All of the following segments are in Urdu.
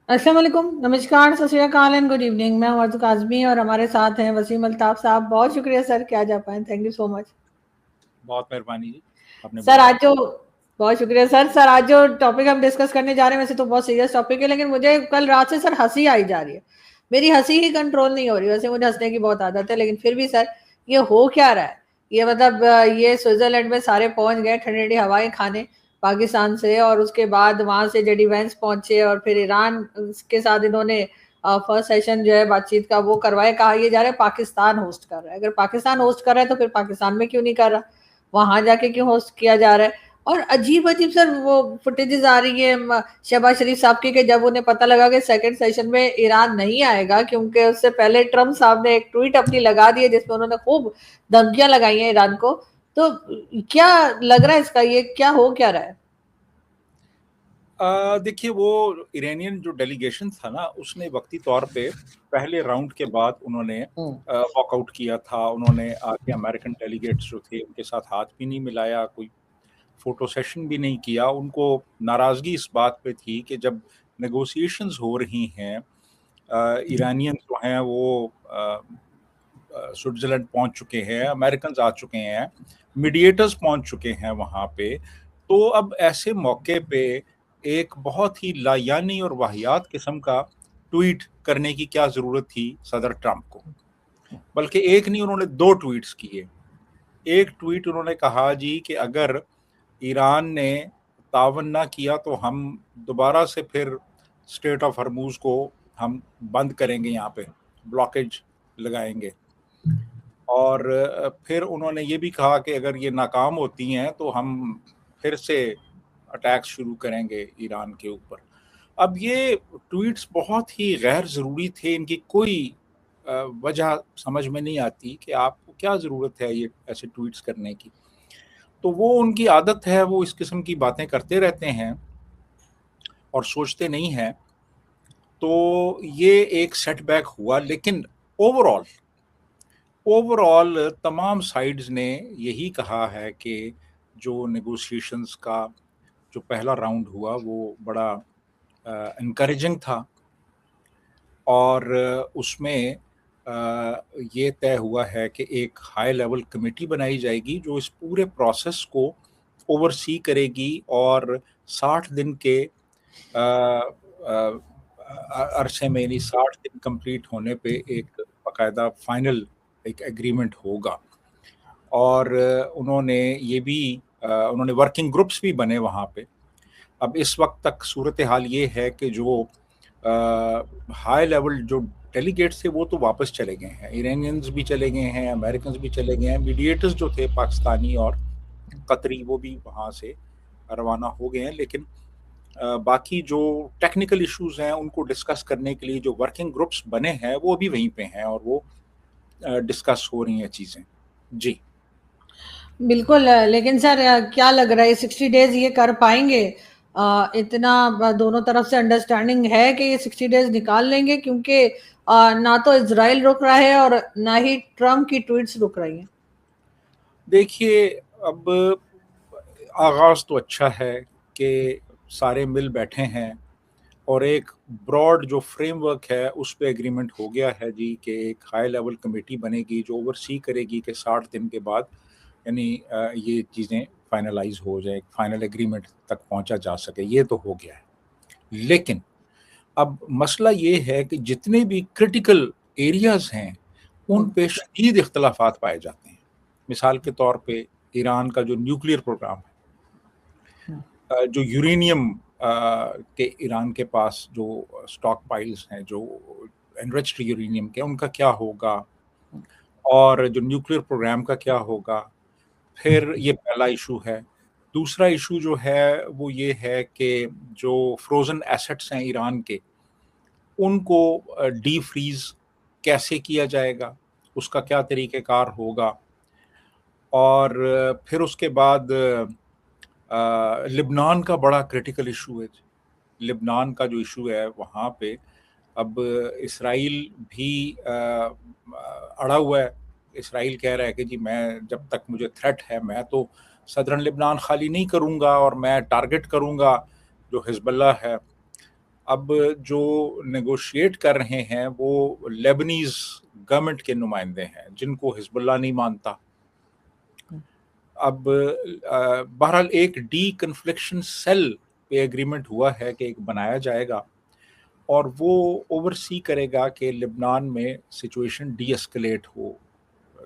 السلام علیکم، نمسکار، ست شری اکال اینڈ گڈ ایوننگ. میں ہوں عرض کاظمی اور ہمارے ساتھ ہیں وسیم الطاف صاحب. بہت شکریہ سر کہ آج آپ آئیں. تھینک یو سو مچ. بہت مہربانی جی آپ نے سر بلایا. آج جو بہت شکریہ سر آج جو ٹاپک ہم ڈسکس کرنے جا رہے ہیں ویسے تو بہت سیریس ٹاپک ہے، لیکن مجھے کل رات سے سر ہنسی آئی جا رہی ہے. میری ہنسی ہی کنٹرول نہیں ہو رہی. ویسے مجھے ہنسنے کی بہت عادت ہے، لیکن پھر بھی سر یہ ہو کیا رہا ہے؟ یہ مطلب یہ سوئٹزرلینڈ میں سارے پہنچ گئے ٹھنڈی ٹھنڈی ہوائیں کھانے پاکستان سے، اور اس کے بعد وہاں سے جے ڈی وینس پہنچے، اور پھر ایران کے ساتھ انہوں نے فرسٹ سیشن جو ہے بات چیت کا وہ کروائے. کہا یہ جا رہا ہے پاکستان ہوسٹ کر رہا ہے. اگر پاکستان ہوسٹ کر رہا ہے تو پھر پاکستان میں کیوں نہیں کر رہا، وہاں جا کے کیوں ہوسٹ کیا جا رہا ہے؟ اور عجیب عجیب سر وہ فوٹیجز آ رہی ہیں شہباز شریف صاحب کی، کہ جب انہیں پتہ لگا کہ سیکنڈ سیشن میں ایران نہیں آئے گا، کیونکہ اس سے پہلے ٹرمپ صاحب نے ایک ٹویٹ اپنی لگا دی ہے جس میں انہوں نے خوب دھمکیاں لگائی ہیں ایران کو. تو کیا لگ رہا ہے اس کا، یہ کیا ہو کیا رہا ہے؟ دیکھیے وہ ایرانین جو ڈیلیگیشن تھا نا، اس نے وقتی طور پہ پہلے راؤنڈ کے بعد انہوں نے واک آؤٹ کیا تھا. انہوں نے آگے امریکن ڈیلیگیٹس جو تھے ان کے ساتھ ہاتھ بھی نہیں ملایا، کوئی فوٹو سیشن بھی نہیں کیا. ان کو ناراضگی اس بات پہ تھی کہ جب نیگوسیشنز ہو رہی ہیں، ایرانین جو ہیں وہ سوئٹزرلینڈ پہنچ چکے ہیں، امریکنز آ چکے ہیں، میڈیٹرز پہنچ چکے ہیں وہاں پہ. تو اب ایسے موقع پہ ایک بہت ہی لایانی اور واہیات قسم کا ٹویٹ کرنے کی کیا ضرورت تھی صدر ٹرمپ کو؟ بلکہ ایک نہیں، انہوں نے 2 ٹویٹس کیے. ایک ٹویٹ انہوں نے کہا جی کہ اگر ایران نے تعاون نہ کیا تو ہم دوبارہ سے پھر اسٹریٹ آف ہرموز کو ہم بند کریں گے، یہاں پہ بلاکیج لگائیں گے. اور پھر انہوں نے یہ بھی کہا کہ اگر یہ ناکام ہوتی ہیں تو ہم پھر سے اٹیک شروع کریں گے ایران کے اوپر. اب یہ ٹویٹس بہت ہی غیر ضروری تھے، ان کی کوئی وجہ سمجھ میں نہیں آتی کہ آپ کو کیا ضرورت ہے یہ ایسے ٹویٹس کرنے کی. تو وہ ان کی عادت ہے، وہ اس قسم کی باتیں کرتے رہتے ہیں اور سوچتے نہیں ہیں. تو یہ ایک سیٹ بیک ہوا. لیکن اوور آل تمام سائیڈز نے یہی کہا ہے کہ جو نیگوسیشنز کا جو پہلا راؤنڈ ہوا وہ بڑا انکریجنگ تھا، اور اس میں یہ طے ہوا ہے کہ ایک ہائی لیول کمیٹی بنائی جائے گی جو اس پورے پروسیس کو اوور سی کرے گی، اور 60 دن کے عرصے میں، یعنی 60 دن کمپلیٹ ہونے پہ ایک باقاعدہ فائنل ایک ایگریمنٹ ہوگا. اور انہوں نے ورکنگ گروپس بھی بنے وہاں پہ. اب اس وقت تک صورتحال یہ ہے کہ جو ہائی لیول جو ڈیلیگیٹس تھے وہ تو واپس چلے گئے ہیں، ایرانینز بھی چلے گئے ہیں، امریکنز بھی چلے گئے ہیں، میڈیٹرز جو تھے پاکستانی اور قطری وہ بھی وہاں سے روانہ ہو گئے ہیں. لیکن باقی جو ٹیکنیکل ایشوز ہیں ان کو ڈسکس کرنے کے لیے جو ورکنگ گروپس بنے ہیں وہ بھی وہیں پہ ہیں، اور وہ ڈسکس ہو رہی ہیں چیزیں. جی بالکل. لیکن سر کیا لگ رہا ہے 60 ڈیز یہ کر پائیں گے؟ اتنا دونوں طرف سے انڈرسٹینڈنگ ہے کہ یہ 60 ڈیز نکال لیں گے؟ کیونکہ نہ تو اسرائیل رک رہا ہے اور نہ ہی ٹرمپ کی ٹویٹس رک رہی ہیں. دیکھیے اب آغاز تو اچھا ہے کہ سارے مل بیٹھے ہیں، اور ایک براڈ جو فریم ورک ہے اس پہ ایگریمنٹ ہو گیا ہے جی کہ ایک ہائی لیول کمیٹی بنے گی جو اوور سی کرے گی کہ 60 دن کے بعد یعنی یہ چیزیں فائنلائز ہو جائے، فائنل ایگریمنٹ تک پہنچا جا سکے. یہ تو ہو گیا ہے. لیکن اب مسئلہ یہ ہے کہ جتنے بھی کرٹیکل ایریاز ہیں ان پہ شدید اختلافات پائے جاتے ہیں. مثال کے طور پہ ایران کا جو نیوکلیئر پروگرام ہے، جو یورینیم کے ایران کے پاس جو سٹاک پائلز ہیں جو انریچڈ یورینیم کے، ان کا کیا ہوگا، اور جو نیوکلیئر پروگرام کا کیا ہوگا. پھر یہ پہلا ایشو ہے. دوسرا ایشو جو ہے وہ یہ ہے کہ جو فروزن ایسٹس ہیں ایران کے، ان کو ڈی فریز کیسے کیا جائے گا، اس کا کیا طریقہ کار ہوگا. اور پھر اس کے بعد لبنان کا بڑا کرٹیکل ایشو ہے. لبنان کا جو ایشو ہے وہاں پہ اب اسرائیل بھی اڑا ہوا ہے. اسرائیل کہہ رہا ہے کہ جی میں جب تک مجھے تھریٹ ہے میں تو صدرن لبنان خالی نہیں کروں گا، اور میں ٹارگٹ کروں گا جو حزب اللہ ہے. اب جو نیگوشیٹ کر رہے ہیں وہ لیبنیز گورنمنٹ کے نمائندے ہیں جن کو حزب اللہ نہیں مانتا. اب بہرحال ایک ڈی کنفلکشن سیل پہ ایگریمنٹ ہوا ہے کہ ایک بنایا جائے گا اور وہ اوور سی کرے گا کہ لبنان میں سچویشن ڈی اسکلیٹ ہو.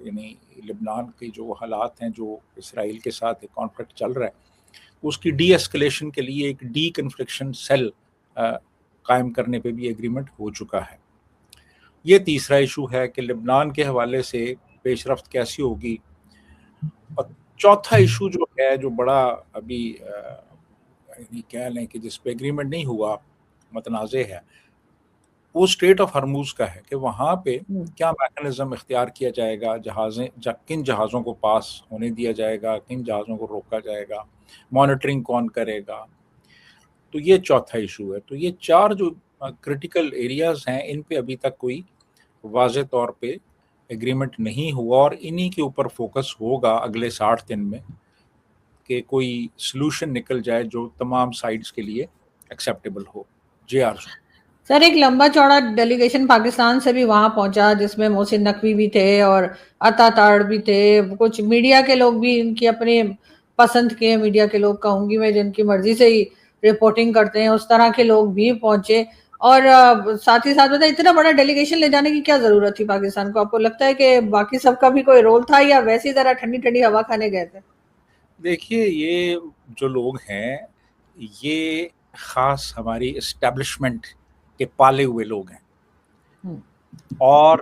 یعنی لبنان کے جو حالات ہیں، جو اسرائیل کے ساتھ ایک کانفلکٹ چل رہا ہے، اس کی ڈی اسکلیشن کے لیے ایک ڈی کنفلکشن سیل قائم کرنے پہ بھی ایگریمنٹ ہو چکا ہے. یہ تیسرا ایشو ہے کہ لبنان کے حوالے سے پیش رفت کیسی ہوگی. اور چوتھا ایشو جو ہے، جو بڑا ابھی کہہ لیں کہ جس پہ ایگریمنٹ نہیں ہوا، متنازع ہے، وہ اسٹریٹ آف ہرموز کا ہے کہ وہاں پہ کیا میکانزم اختیار کیا جائے گا، کن جہازوں کو پاس ہونے دیا جائے گا، کن جہازوں کو روکا جائے گا، مانیٹرنگ کون کرے گا. تو یہ چوتھا ایشو ہے. تو یہ چار جو کرٹیکل ایریاز ہیں، ان پہ ابھی تک کوئی واضح طور پہ ایگریمنٹ نہیں ہوا، اور انہی کے اوپر فوکس ہوگا اگلے 60 دن میں کہ کوئی سلوشن نکل جائے جو تمام سائڈز کے لیے ایکسیپٹیبل ہو. جی آرزو. سر ایک لمبا چوڑا ڈیلیگیشن پاکستان سے بھی وہاں پہنچا، جس میں محسن نقوی بھی تھے اور عطا تاڑ بھی تھے، کچھ میڈیا کے لوگ بھی، ان کی اپنی پسند کے میڈیا کے لوگ کہوں گی میں، جن کی مرضی سے ہی رپورٹنگ کرتے ہیں، اس طرح کے لوگ بھی پہنچے. اور ساتھ ہی ساتھ اتنا بڑا ڈیلیگیشن لے جانے کی کیا ضرورت تھی پاکستان کو؟ آپ کو لگتا ہے کہ باقی سب کا بھی کوئی رول تھا یا ویسی ذرا ٹھنڈی ٹھنڈی ہوا کھانے گئے تھے؟ دیکھیے، یہ جو لوگ ہیں یہ خاص ہماری اسٹیبلشمنٹ کے پالے ہوئے لوگ ہیں، اور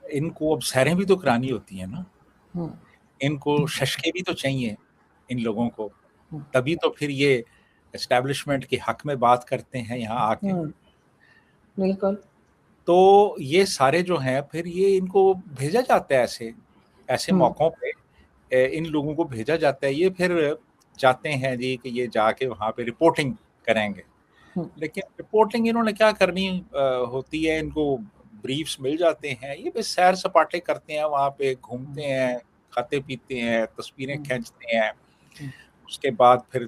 ان کو اب سیریں بھی تو کرانی ہوتی ہیں نا، ان کو ششکے بھی تو چاہیے ان لوگوں کو، تبھی تو پھر یہ اسٹیبلشمنٹ کے حق میں بات کرتے ہیں یہاں آ کے. بالکل. تو یہ سارے جو ہیں پھر یہ ان کو بھیجا جاتا ہے ایسے موقعوں پہ، ان لوگوں کو بھیجا جاتا ہے. یہ پھر چاہتے ہیں جی کہ یہ جا کے وہاں پہ رپورٹنگ کریں گے، لیکن رپورٹنگ انہوں نے کیا کرنی ہوتی ہے، ان کو بریفز مل جاتے ہیں، یہ بس سیر سپاٹے کرتے ہیں، وہاں پہ گھومتے ہیں، کھاتے پیتے ہیں، تصویریں کھینچتے ہیں، اس کے بعد پھر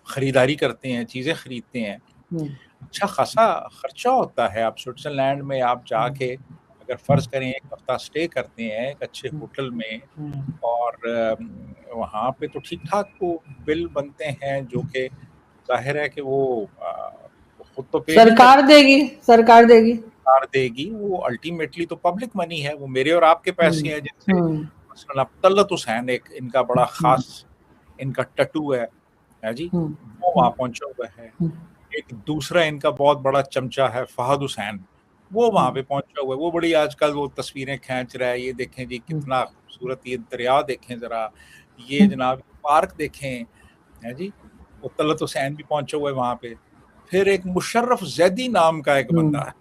خریداری کرتے ہیں، چیزیں خریدتے ہیں. اچھا خاصا خرچہ ہوتا ہے. آپ سوئٹزرلینڈ میں آپ جا کے اگر فرض کریں ایک ہفتہ سٹے کرتے ہیں ایک اچھے ہوٹل میں، اور وہاں پہ تو ٹھیک ٹھاک وہ بل بنتے ہیں، جو کہ ظاہر ہے کہ وہ خود تو پے نہیں سرکار دے گی، سرکار دے گی. وہ الٹیمیٹلی تو پبلک منی ہے، وہ میرے اور آپ کے پیسے ہیں. جن سے مثلا طلعت حسین ایک ان کا بڑا خاص ان کا ٹٹو ہے جی، وہ وہاں پہنچا ہوا ہے. ایک دوسرا ان کا بہت بڑا چمچہ ہے فہد حسین، وہ وہاں پہ پہنچا ہوا ہے. وہ بڑی آج کل وہ تصویریں کھینچ رہا ہے. یہ دیکھیں جی کتنا خوبصورت یہ دریا دیکھیں ذرا، یہ جناب پارک دیکھیں ہے جی. وہ طلعت حسین بھی پہنچا ہوا ہے وہاں پہ. پھر ایک مشرف زیدی نام کا ایک بندہ ہے،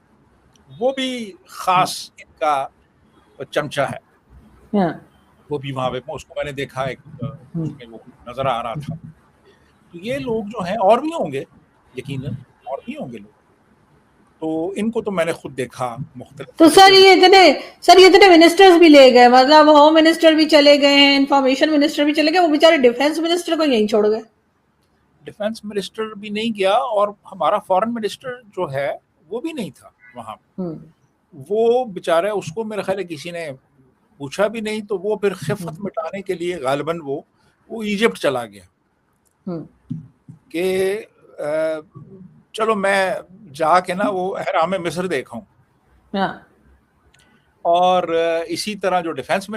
وہ بھی خاص ان کا چمچہ ہے، وہ بھی وہاں پہ، اس کو میں نے دیکھا ایک اس میں وہ نظر آ رہا تھا. تو یہ لوگ جو ہیں اور بھی ہوں گے، یقیناً اور بھی ہوں گے لوگ، تو ان کو تو میں نے خود دیکھا مختلف. تو سر یہ اتنے منسٹرز بھی لے گئے، مطلب ہوم منسٹر بھی چلے گئے ہیں، انفارمیشن منسٹر بھی چلے گئے، وہ بیچارے ڈیفنس منسٹر کو یہیں چھوڑ گئے. ڈیفنس منسٹر بھی نہیں گیا، اور ہمارا فارن منسٹر جو ہے وہ بھی نہیں تھا وہاں. وہ بیچارہ، اس کو میرے خیال ہے کسی نے پوچھا بھی نہیں، تو وہ پھر خفت مٹانے کے لیے غالباً وہ ایجپٹ چلا گیا کہ چلو میں جا کے نا وہ احرام مصر دیکھوں. اور اسی طرح جو ڈیفنس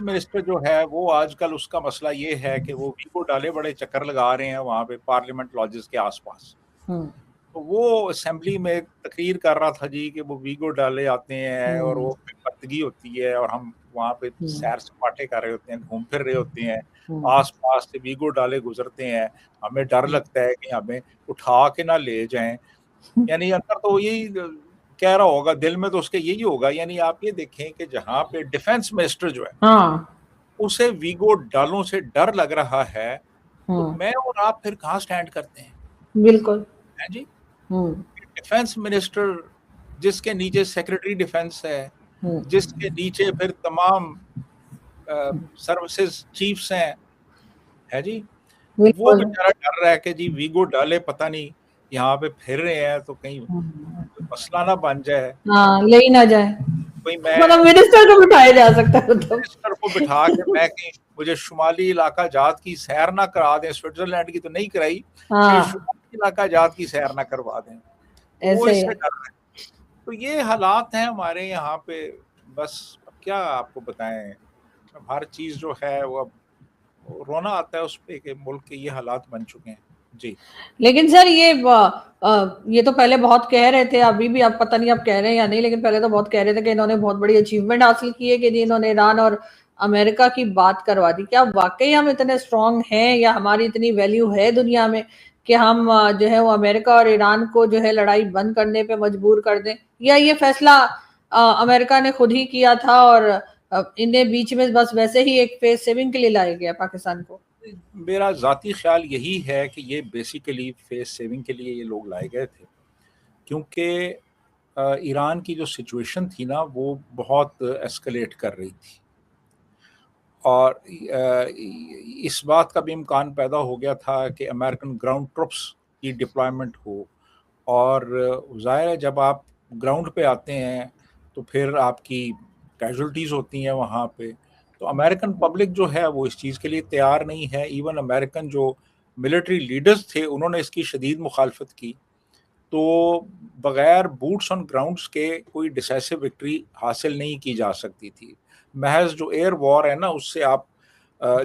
منسٹر جو ہے وہ آج کل اس کا مسئلہ یہ ہے کہ وہ ویگو ڈالے بڑے چکر لگا رہے ہیں وہاں پہ پارلیمنٹ لاجز کے آس پاس. تو وہ اسمبلی میں تقریر کر رہا تھا جی کہ وہ ویگو ڈالے آتے ہیں اور وہ پرتگی ہوتی ہے، اور ہم وہاں پہ سیر سپاٹے کر رہے ہوتے ہیں، گھوم پھر رہے ہوتے ہیں، آس پاس سے ویگو ڈالے گزرتے ہیں، ہمیں ڈر لگتا ہے کہ ہمیں اٹھا کے نہ لے جائیں. یعنی اندر تو یہی کہہ رہا ہوگا، دل میں تو اس کے یہی ہوگا. یعنی آپ یہ دیکھیں کہ جہاں پہ ڈیفنس منسٹر جو ہے اسے ویگو ڈالوں سے ڈر لگ رہا ہے، تو میں اور آپ پھر کہاں سٹینڈ کرتے ہیں؟ بالکل جی. ڈیفنس منسٹر جس کے نیچے سیکرٹری ڈیفنس ہے، جس کے نیچے پھر تمام سروسز چیفز ہیں، ہے جی، وہ بیچارہ ڈر رہا ہے کہ جی ویگو ڈالے پتہ نہیں یہاں پہ پھر رہے ہیں تو کہیں مسئلہ نہ بن جائے, ہاں لے ہی نہ جائے, کوئی میں مطلب منسٹر کو بٹھایا جا سکتا ہے, منسٹر کو بٹھا کے میں کہیں مجھے شمالی علاقہ جات کی سیر نہ کرا دیں, سوئٹزرلینڈ کی تو نہیں کرائی, کہیں شمالی علاقہ جات کی سیر نہ کروا دیں, وہ اس سے ڈر رہے ہیں. تو یہ حالات ہیں ہمارے یہاں پہ, بس کیا آپ کو بتائیں, ہر چیز جو ہے وہ اب رونا آتا ہے اس پہ کہ ملک کے یہ حالات بن چکے ہیں. جی لیکن سر یہ تو پہلے بہت کہہ رہے تھے, ابھی بھی آپ پتہ نہیں آپ کہہ رہے ہیں یا نہیں, لیکن پہلے تو بہت کہہ رہے تھے کہ انہوں نے بہت بڑی اچیومنٹ حاصل کی ہے کہ جی انہوں نے ایران اور امریکہ کی بات کروا دی. کیا واقعی ہم اتنے اسٹرانگ ہیں یا ہماری اتنی ویلیو ہے دنیا میں کہ ہم جو ہے وہ امریکہ اور ایران کو جو ہے لڑائی بند کرنے پہ مجبور کر دیں, یا یہ فیصلہ امریکہ نے خود ہی کیا تھا اور انہیں بیچ میں بس ویسے ہی ایک فیس سیونگ کے لیے لایا گیا پاکستان کو؟ میرا ذاتی خیال یہی ہے کہ یہ بیسیکلی فیس سیونگ کے لیے یہ لوگ لائے گئے تھے, کیونکہ ایران کی جو سچویشن تھی نا وہ بہت ایسکلیٹ کر رہی تھی, اور اس بات کا بھی امکان پیدا ہو گیا تھا کہ امریکن گراؤنڈ ٹروپس کی ڈپلائمنٹ ہو, اور ظاہر ہے جب آپ گراؤنڈ پہ آتے ہیں تو پھر آپ کی کیجولٹیز ہوتی ہیں وہاں پہ. تو امریکن پبلک جو ہے وہ اس چیز کے لیے تیار نہیں ہے. ایون امریکن جو ملٹری لیڈرز تھے انہوں نے اس کی شدید مخالفت کی. تو بغیر بوٹس آن گراؤنڈس کے کوئی ڈیسائسو وکٹری حاصل نہیں کی جا سکتی تھی. محض جو ایئر وار ہے نا اس سے آپ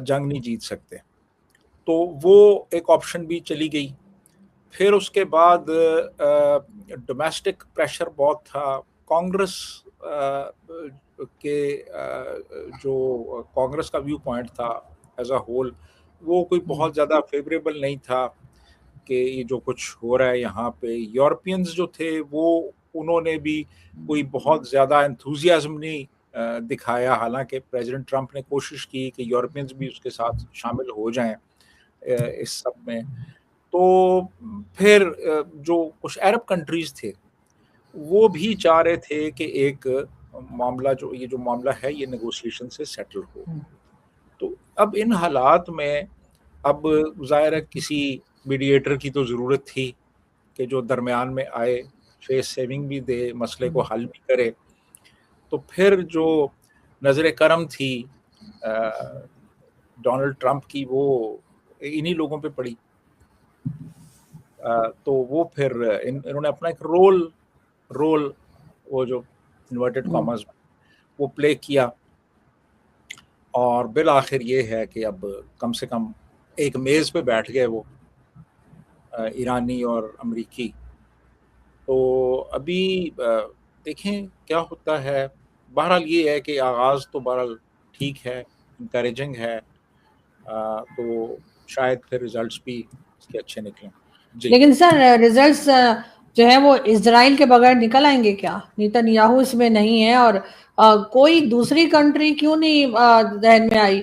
جنگ نہیں جیت سکتے. تو وہ ایک آپشن بھی چلی گئی. پھر اس کے بعد ڈومیسٹک پریشر بہت تھا. کانگریس کے جو کانگریس کا ویو پوائنٹ تھا ایز اے ہول وہ کوئی بہت زیادہ فیوریبل نہیں تھا کہ یہ جو کچھ ہو رہا ہے یہاں پہ. یورپینز جو تھے وہ انہوں نے بھی کوئی بہت زیادہ انتھوزیازم نہیں دکھایا, حالانکہ پریزیڈنٹ ٹرمپ نے کوشش کی کہ یورپینز بھی اس کے ساتھ شامل ہو جائیں اس سب میں. تو پھر جو کچھ عرب کنٹریز تھے وہ بھی چاہ رہے تھے کہ ایک معاملہ یہ جو معاملہ ہے یہ نیگوسیشن سے سیٹل ہو. تو اب ان حالات میں اب ظاہر ہے کسی میڈیٹر کی تو ضرورت تھی کہ جو درمیان میں آئے, فیس سیونگ بھی دے, مسئلے کو حل بھی کرے. تو پھر جو نظر کرم تھی ڈونلڈ ٹرمپ کی وہ انہی لوگوں پہ پڑی. تو وہ پھر انہوں نے اپنا ایک رول وہ جو انورٹڈ کامرس وہ پلے کیا, اور بالآخر یہ ہے کہ اب کم سے کم ایک میز پہ بیٹھ گئے وہ ایرانی اور امریکی. تو ابھی دیکھیں کیا ہوتا ہے. بہرحال یہ ہے کہ آغاز تو بہرحال ٹھیک ہے, انکریجنگ ہے, تو شاید پھر ریزلٹس بھی اس کے اچھے نکلیں. جی لیکن سر ریزلٹس جو ہے وہ اسرائیل کے بغیر نکل آئیں گے کیا؟ نیتن یاہو اس میں نہیں ہے, اور کوئی دوسری کنٹری کیوں نہیں ذہن میں آئی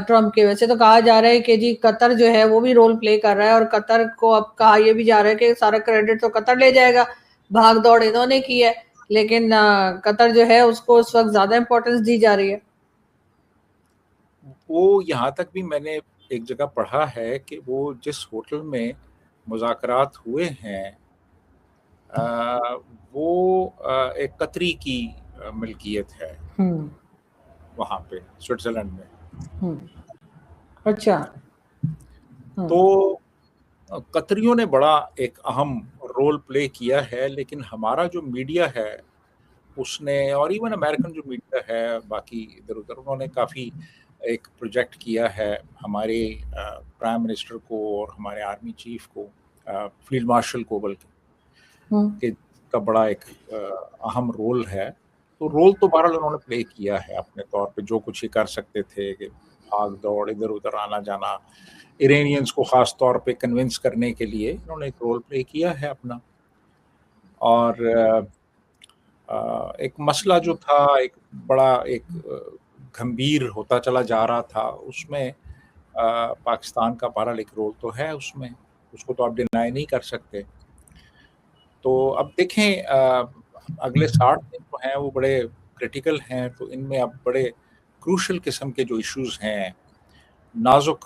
ٹرمپ کے؟ ویسے تو کہا جا رہا ہے کہ جی قطر جو ہے وہ بھی رول پلے کر رہا ہے, اور قطر کو اب کہا یہ بھی جا رہا ہے کہ سارا کریڈٹ تو قطر لے جائے گا, بھاگ دوڑ انہوں نے کی ہے, لیکن قطر جو ہے اس کو اس وقت زیادہ امپورٹنس دی جا رہی ہے. وہ یہاں تک بھی میں نے ایک جگہ پڑھا ہے کہ وہ جس ہوٹل میں مذاکرات ہوئے ہیں وہ ایک قطری کی ملکیت ہے وہاں پہ سوئٹزرلینڈ میں. اچھا. تو قطریوں نے بڑا ایک اہم رول پلے کیا ہے, لیکن ہمارا جو میڈیا ہے اس نے, اور ایون امریکن جو میڈیا ہے باقی ادھر ادھر, انہوں نے کافی ایک پروجیکٹ کیا ہے ہمارے پرائم منسٹر کو اور ہمارے آرمی چیف کو, فیلڈ مارشل کو, بلکہ کا بڑا ایک اہم رول ہے. تو رول تو بہرحال انہوں نے پلے کیا ہے اپنے طور پہ, جو کچھ ہی کر سکتے تھے کہ بھاگ دوڑ ادھر ادھر آنا جانا, ایرانیئنس کو خاص طور پہ کنونس کرنے کے لیے انہوں نے ایک رول پلے کیا ہے اپنا. اور ایک مسئلہ جو تھا ایک بڑا ایک گھمبیر ہوتا چلا جا رہا تھا, اس میں پاکستان کا بہرحال ایک رول تو ہے اس میں, اس کو تو آپ ڈینائی نہیں کر سکتے. تو اب دیکھیں اگلے 60 دن جو ہیں وہ بڑے کرٹیکل ہیں, تو ان میں اب بڑے کروشل قسم کے جو ایشوز ہیں, نازک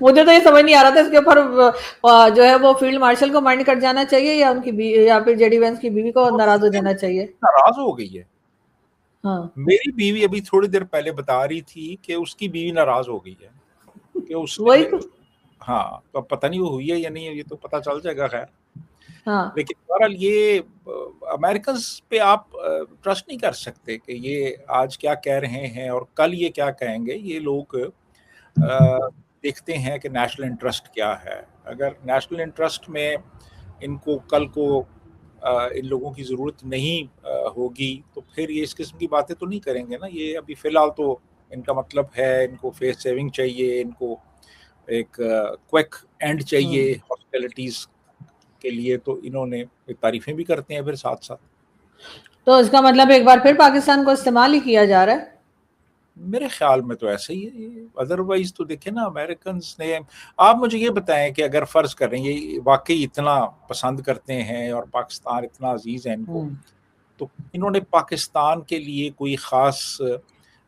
مجھے تو یہ سمجھ نہیں آ رہا تھا اس کے اوپر جو ہے وہ فیلڈ مارشل کو مائنڈ کٹ جانا چاہیے یا ان کی یا پھر جے ڈی وینس کی بیوی کو ناراض ہو جانا چاہیے. ناراض ہو گئی ہے. ہاں میری بیوی ابھی تھوڑی دیر پہلے بتا رہی تھی کہ اس کی بیوی ناراض ہو گئی ہے کہ اس وہی نے تو. ہاں تو اب پتہ نہیں وہ ہوئی ہے یا نہیں ہے, یہ تو پتہ چل جائے گا. خیر ہاں لیکن بہرحال یہ امریکنز پہ آپ ٹرسٹ نہیں کر سکتے کہ یہ آج کیا کہہ رہے ہیں اور کل یہ کیا کہیں گے. یہ لوگ دیکھتے ہیں کہ نیشنل انٹرسٹ کیا ہے. اگر نیشنل انٹرسٹ میں ان کو کل کو ان لوگوں کی ضرورت نہیں ہوگی تو پھر یہ اس قسم کی باتیں تو نہیں کریں گے نا. یہ ابھی فی الحال تو ان کا مطلب ہے ان کو فیس سیونگ چاہیے, ان کو ایک کوئک اینڈ چاہیے ہاسپٹلٹیز کے لیے, تو انہوں نے تعریفیں بھی کرتے ہیں پھر ساتھ ساتھ. تو اس کا مطلب ایک بار پھر پاکستان کو استعمال ہی کیا جا رہا ہے. میرے خیال میں تو ایسا ہی ہے. ادروائز تو دیکھیں نا امریکنز نے, آپ مجھے یہ بتائیں کہ اگر فرض کریں یہ واقعی اتنا پسند کرتے ہیں اور پاکستان اتنا عزیز ہے ان کو, تو انہوں نے پاکستان کے لیے کوئی خاص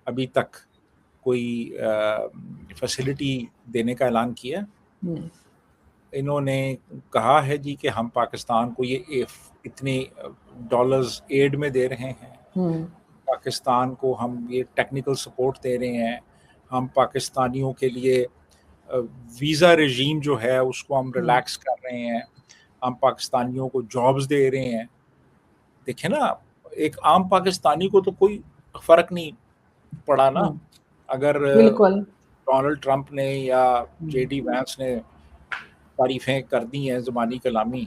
ابھی تک کوئی فیسلٹی دینے کا اعلان کیا؟ انہوں نے کہا ہے جی کہ ہم پاکستان کو یہ اتنے ڈالرز ایڈ میں دے رہے ہیں, پاکستان کو ہم یہ ٹیکنیکل سپورٹ دے رہے ہیں, ہم پاکستانیوں کے لیے ویزا رجیم جو ہے اس کو ہم ریلیکس کر رہے ہیں, ہم پاکستانیوں کو جابز دے رہے ہیں. دیکھیں نا ایک عام پاکستانی کو تو کوئی فرق نہیں پڑا نا اگر بالکل ڈونلڈ ٹرمپ نے یا جے ڈی وینس نے تعریفیں کر دی ہیں زبانی کلامی.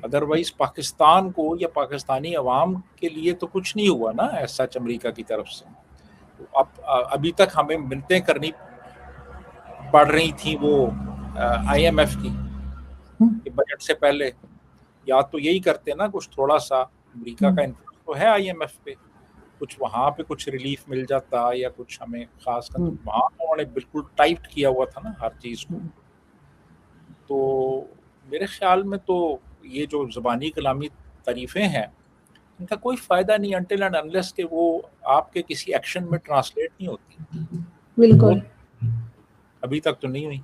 ادروائز پاکستان کو یا پاکستانی عوام کے لیے تو کچھ نہیں ہوا نا ایسا امریکہ کی طرف سے. اب ابھی تک ہمیں منتیں کرنی پڑ رہی تھیں وہ آئی ایم ایف کی بجٹ سے پہلے. یا تو یہی کرتے نا کچھ تھوڑا سا, امریکہ کا انفلوئنس تو ہے آئی ایم ایف پہ, کچھ وہاں پہ کچھ ریلیف مل جاتا یا کچھ ہمیں خاص کر. وہاں انہوں نے بالکل ٹائٹ کیا ہوا تھا نا ہر چیز کو. تو میرے خیال میں تو یہ جو زبانی کلامی تعریفیں ہیں ان کا کوئی فائدہ نہیں انٹل اینڈ انلیس کہ وہ آپ کے کسی ایکشن میں ٹرانسلیٹ نہیں ہوتی. بالکل ابھی تک تو نہیں ہوئی.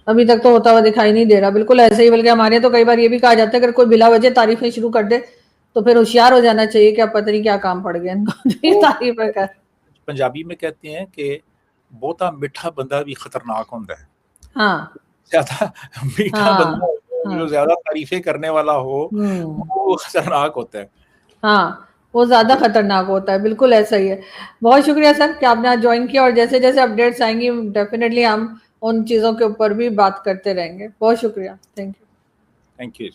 ابھی تک تو ہوتا ہوا دکھائی نہیں دے رہا. بالکل ایسے ہی, بلکہ ہمارے تو کئی بار یہ بھی کہا جاتا ہے اگر کوئی بلا وجہ تعریفیں شروع کر دے تو پھر ہوشیار ہو جانا چاہیے کہ اب پتہ نہیں کیا کام پڑ گیا ان کو تعریفیں کر. پنجابی میں کہتے ہیں کہ بہتا میٹھا بندہ بھی خطرناک ہوتا ہے. ہاں زیادہ میٹھا بندہ جو زیادہ تعریفیں کرنے والا ہو وہ خطرناک ہوتا ہے. ہاں وہ زیادہ خطرناک ہوتا ہے. بالکل ایسا ہی ہے. بہت شکریہ سر کہ آپ نے آج جوائن کیا, اور جیسے جیسے اپڈیٹس آئیں گی ڈیفینیٹلی ہم ان چیزوں کے اوپر بھی بات کرتے رہیں گے. بہت شکریہ. Thank you. Thank you.